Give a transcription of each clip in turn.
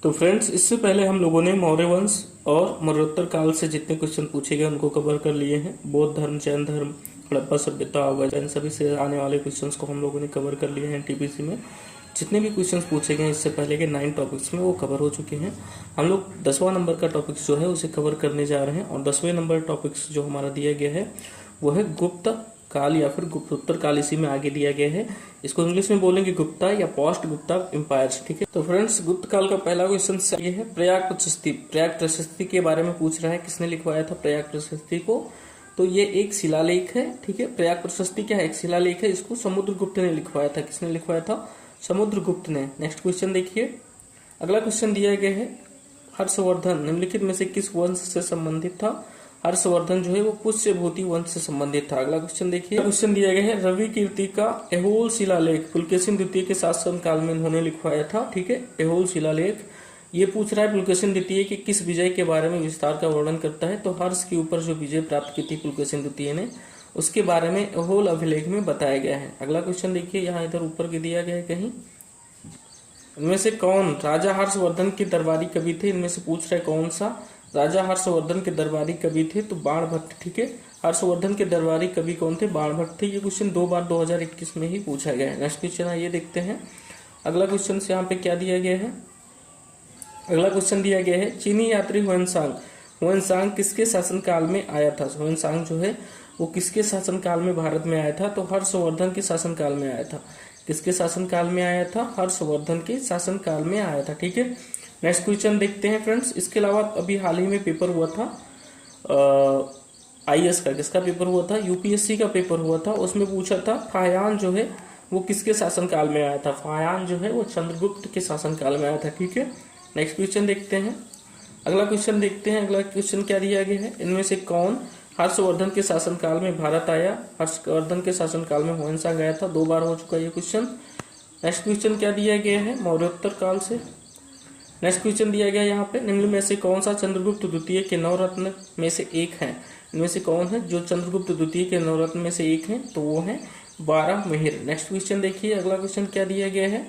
तो फ्रेंड्स, इससे पहले हम लोगों ने मौर्य वंश और मरणोत्तर काल से जितने क्वेश्चन पूछे गए उनको कवर कर लिए हैं। बौद्ध धर्म, जैन धर्म, हड़प्पा सभ्यता, इन सभी से आने वाले क्वेश्चंस को हम लोगों ने कवर कर लिए हैं। टीपीसी में जितने भी क्वेश्चंस पूछे गए इससे पहले के 9 टॉपिक्स में वो कवर हो चुके हैं। हम लोग 10वां नंबर का टॉपिक्स जो है उसे कवर करने जा रहे हैं और 10वें नंबर टॉपिक्स जो हमारा दिया गया है वो है गुप्त काल या फिर गुप्तोत्तर काल। इसी में आगे दिया गया है, इसको इंग्लिश में बोलेंगे गुप्ता या पोस्ट गुप्ता एम्पायर्स। ठीक है, तो फ्रेंड्स गुप्त काल का पहला क्वेश्चन ये है प्रयाग प्रशस्ति। प्रयाग प्रशस्ति के बारे में पूछ रहा है, किसने लिखवाया था प्रयाग प्रशस्ति को? तो ये एक शिलालेख है। ठीक है, प्रयाग प्रशस्ति क्या है? एक शिलालेख है। इसको समुद्रगुप्त ने लिखवाया था। किसने लिखवाया था? समुद्रगुप्त ने। नेक्स्ट क्वेश्चन देखिए, अगला क्वेश्चन दिया गया है हर्षवर्धन निम्नलिखित में से किस वंश से संबंधित था? हर्षवर्धन जो है वो पुष्यभूति वंश से संबंधित था। अगला क्वेश्चन देखिए, क्वेश्चन दिया गया है रवि कीर्ति का एहोल शिलालेख पुलकेशिन द्वितीय के शासन काल में इन्होंने लिखवाया था। ठीक है, एहोल शिलालेख ये पूछ रहा है पुलकेशिन द्वितीय के किस विजय के बारे में विस्तार का वर्णन करता है? तो हर्ष के ऊपर जो विजय प्राप्त की थी पुलकेशिन द्वितीय ने उसके बारे में एहोल अभिलेख में बताया गया है। अगला क्वेश्चन देखिए, यहाँ इधर ऊपर के दिया गया है कहीं, इनमें से कौन राजा हर्षवर्धन के दरबारी कवि थे? इनमें से पूछ रहे कौन सा राजा हर्षवर्धन के दरबारी कवि थे? तो बाणभट्ट। ठीक है, हर्षवर्धन के दरबारी कवि कौन थे? बाणभट्ट थे। ये क्वेश्चन 2 बार 2021 में ही पूछा गया है। नेक्स्ट क्वेश्चन आइए देखते हैं। अगला क्वेश्चन से यहाँ पे क्या दिया गया है? अगला क्वेश्चन दिया गया है चीनी यात्री हुएनसांग। हुएनसांग किसके शासनकाल में आया था? हुएनसांग जो है वो किसके शासनकाल में भारत में आया था? तो हर्षवर्धन के शासनकाल में आया था। किसके शासनकाल में आया था? हर्षवर्धन के शासनकाल में आया था। ठीक है, नेक्स्ट क्वेश्चन देखते हैं फ्रेंड्स। इसके अलावा अभी हाल ही में पेपर हुआ था आईएएस का। किसका पेपर हुआ था? यूपीएससी का पेपर हुआ था। उसमें पूछा था फायान जो है वो किसके शासनकाल में आया था? फायान जो है वो चंद्रगुप्त के शासनकाल में आया था। ठीक है, नेक्स्ट क्वेश्चन देखते हैं। अगला क्वेश्चन देखते हैं। अगला क्वेश्चन क्या दिया गया है? इनमें से कौन हर्षवर्धन के शासनकाल में भारत आया? हर्षवर्धन के शासनकाल में हुएनसांग आया था। 2 बार हो चुका है ये क्वेश्चन। नेक्स्ट क्वेश्चन क्या दिया गया है? मौर्योत्तर काल से। नेक्स्ट क्वेश्चन दिया गया यहाँ पे निम्न में से कौन सा चंद्रगुप्त द्वितीय के 9 रत्न में से एक है? इनमें से कौन है जो चंद्रगुप्त द्वितीय के 9 रत्न में से एक है? तो वो है बारहमिहिर। नेक्स्ट क्वेश्चन देखिए। अगला क्वेश्चन क्या दिया गया है?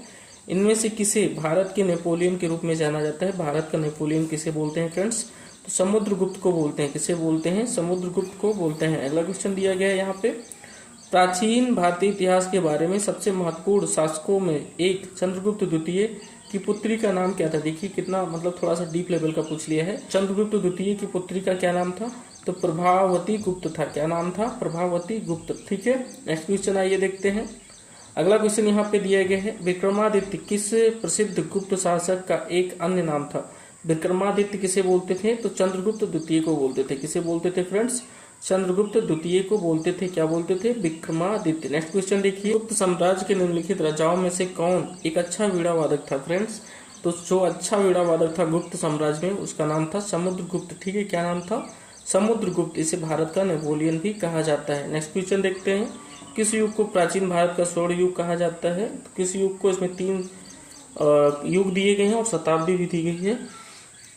इनमें से किसे भारत के नेपोलियन के रूप में जाना जाता है? भारत का नेपोलियन किसे बोलते हैं फ्रेंड्स? तो समुद्रगुप्त को बोलते हैं। किसे बोलते हैं? समुद्रगुप्त को बोलते हैं। अगला क्वेश्चन दिया गया है यहाँ पे प्राचीन भारतीय इतिहास के बारे में सबसे महत्वपूर्ण शासकों में एक चंद्रगुप्त द्वितीय की पुत्री का नाम क्या था? देखिए कितना मतलब थोड़ा सा डीप लेवल का पूछ लिया है। चंद्रगुप्त द्वितीय की पुत्री का क्या नाम था? तो प्रभावती गुप्त था। क्या नाम था? प्रभावती गुप्त। ठीक है, नेक्स्ट क्वेश्चन आइए देखते हैं। अगला क्वेश्चन यहाँ पे दिया गया है विक्रमादित्य किस प्रसिद्ध गुप्त शासक का एक अन्य नाम था? विक्रमादित्य किसे बोलते थे? तो चंद्रगुप्त द्वितीय को बोलते थे। किसे बोलते थे फ्रेंड्स? चंद्रगुप्त द्वितीय को बोलते थे। क्या बोलते थे? विक्रमादित्य। नेक्स्ट क्वेश्चन देखिए, गुप्त साम्राज्य के निम्नलिखित राजाओं में से कौन एक अच्छा वीणा वादक था फ्रेंड्स? तो जो अच्छा वीणा वादक था गुप्त साम्राज्य में उसका नाम था समुद्रगुप्त। ठीक है, क्या नाम था? समुद्रगुप्त। इसे भारत का नेपोलियन भी कहा जाता है। नेक्स्ट क्वेश्चन देखते हैं, किस युग को प्राचीन भारत का स्वर्ण युग कहा जाता है? तो किस युग को? इसमें 3 युग दिए गए हैं और शताब्दी भी दी गई है।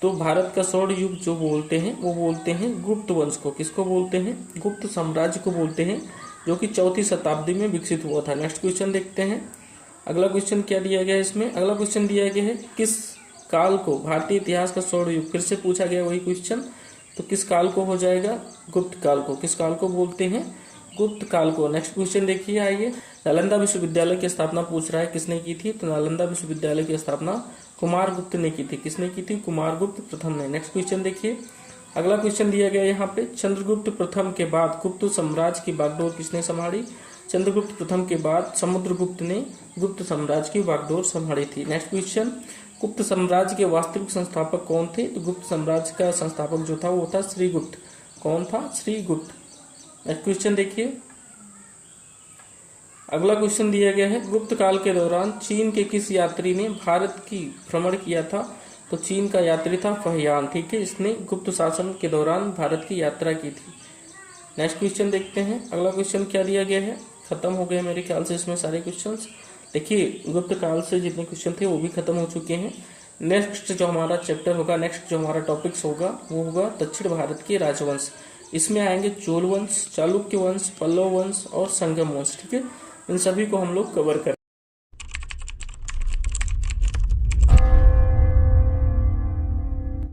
तो भारत का स्वर्ण युग जो बोलते हैं वो बोलते हैं गुप्त वंश को। किसको बोलते हैं? गुप्त साम्राज्य को बोलते हैं, जो कि 4वीं शताब्दी में विकसित हुआ था। नेक्स्ट क्वेश्चन देखते हैं। अगला क्वेश्चन क्या दिया गया है इसमें? अगला क्वेश्चन दिया गया है किस काल को भारतीय इतिहास का स्वर्ण युग? फिर से पूछा गया वही क्वेश्चन। तो किस काल को हो जाएगा? गुप्त काल को। किस काल को बोलते हैं? गुप्त काल को। नेक्स्ट क्वेश्चन देखिए आइए, नालंदा विश्वविद्यालय की स्थापना पूछ रहा है, किसने की थी? तो नालंदा विश्वविद्यालय की स्थापना कुमारगुप्त ने की थी। किसने की थी? कुमारगुप्त प्रथम ने। नेक्स्ट क्वेश्चन देखिए। अगला क्वेश्चन दिया गया यहाँ पे चंद्रगुप्त प्रथम के बाद गुप्त साम्राज्य की बागडोर किसने संभाली? चंद्रगुप्त प्रथम के बाद समुद्रगुप्त ने गुप्त साम्राज्य की बागडोर संभाली थी। नेक्स्ट क्वेश्चन, गुप्त साम्राज्य के वास्तविक संस्थापक कौन थे? तो गुप्त साम्राज्य का संस्थापक जो था वो था श्रीगुप्त। कौन था? श्रीगुप्त। नेक्स्ट क्वेश्चन देखिए। अगला क्वेश्चन दिया गया है गुप्त काल के दौरान चीन के किस यात्री ने भारत की भ्रमण किया था? तो चीन का यात्री था फहियान। ठीक है, इसने गुप्त शासन के दौरान भारत की यात्रा की थी। नेक्स्ट क्वेश्चन देखते हैं। अगला क्वेश्चन क्या दिया गया है? खत्म हो गए मेरे ख्याल से इसमें सारे क्वेश्चंस। देखिए गुप्त काल से जितने क्वेश्चन थे वो भी खत्म हो चुके हैं। नेक्स्ट जो हमारा चैप्टर होगा, नेक्स्ट जो हमारा टॉपिक्स होगा वो होगा दक्षिण भारत के राजवंश। इसमें आएंगे चोल वंश, चालुक्य वंश, पल्लव वंश और संगम वंश। ठीक है, इन सभी को हम लोग कवर करें।